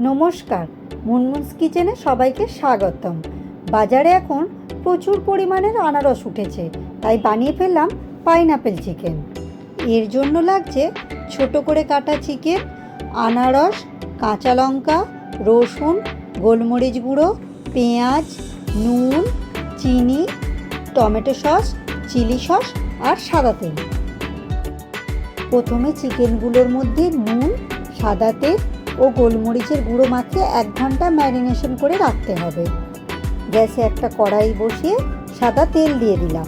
নমস্কার, মুনমুনস কিচেনে সবাইকে স্বাগতম। বাজারে এখন প্রচুর পরিমাণের আনারস উঠেছে, তাই বানিয়ে ফেললাম পাইনাপেল চিকেন। এর জন্য লাগছে ছোট করে কাটা চিকেন, আনারস, কাঁচা লঙ্কা, রসুন, গোলমরিচ গুঁড়ো, পেঁয়াজ, নুন, চিনি, টমেটো সস, চিলি সস আর সাদা তেল। প্রথমে চিকেনগুলোর মধ্যে নুন, সাদা তেল ও গোলমরিচের গুঁড়ো মাখিয়ে 1 ঘন্টা ম্যারিনেশন করে রাখতে হবে। গ্যাসে একটা কড়াই বসিয়ে সাদা তেল দিয়ে দিলাম।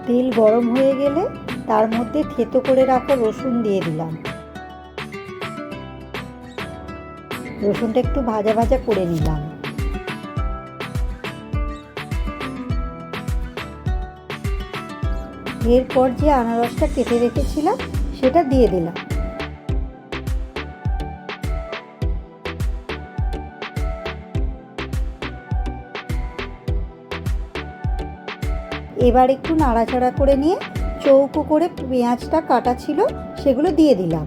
তেল গরম হয়ে গেলে তার মধ্যে থেতো করে রাখা রসুন দিয়ে দিলাম। রসুনটা একটু ভাজা ভাজা করে নিলাম। এরপর যে আনারসটা কেটে রেখেছিলাম সেটা দিয়ে দিলাম। এবার একটু নাড়াচাড়া করে নিয়ে চৌকো করে পেঁয়াজটা কাটা ছিল সেগুলো দিয়ে দিলাম।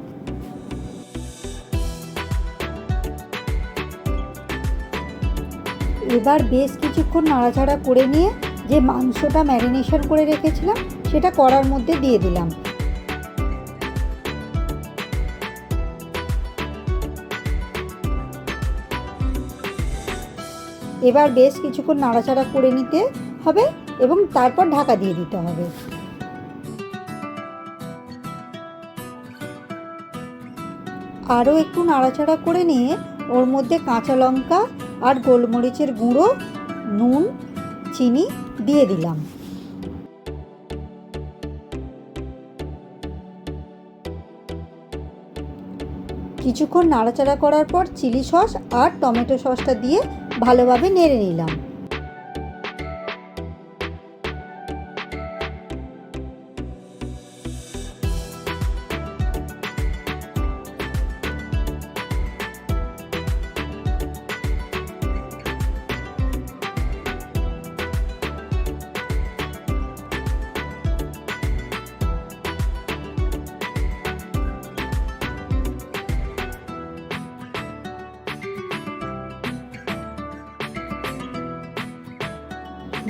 এবার বেশ কিছুক্ষণ নাড়াচাড়া করে নিয়ে যে মাংসটা ম্যারিনেশন করে রেখেছিলাম সেটা কড়ার মধ্যে দিয়ে দিলাম। এবার বেশ কিছুক্ষণ নাড়াচাড়া করে নিতে হবে এবং তারপর ঢাকা দিয়ে দিতে হবে। আরও একটু নাড়াচাড়া করে নিয়ে ওর মধ্যে কাঁচা লঙ্কা আর গোলমরিচের গুঁড়ো, নুন, চিনি দিয়ে দিলাম। কিছুক্ষণ নাড়াচাড়া করার পর চিলি সস আর টমেটো সসটা দিয়ে ভালোভাবে নেড়ে নিলাম।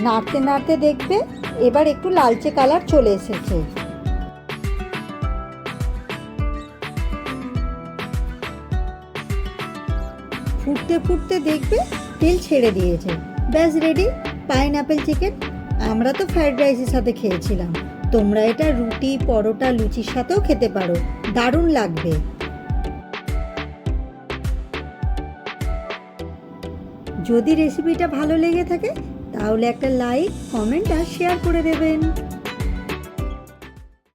নাড়তে নাড়তে দেখবে এবার একটু লালচে কালার চলে এসেছে। ফুটতে ফুটতে দেখবে তেল ছেড়ে দিয়েছে। ব্যাস রেডি পাইনাপেল চিকেন। আমরা তো ফ্রাইড রাইসের সাথে খেয়েছিলাম, তোমরা এটা রুটি, পরোটা, লুচির সাথেও খেতে পারো, দারুণ লাগবে। যদি রেসিপিটা ভালো লেগে থাকে তাহলে একটা লাইক, কমেন্ট আর শেয়ার করে দেবেন।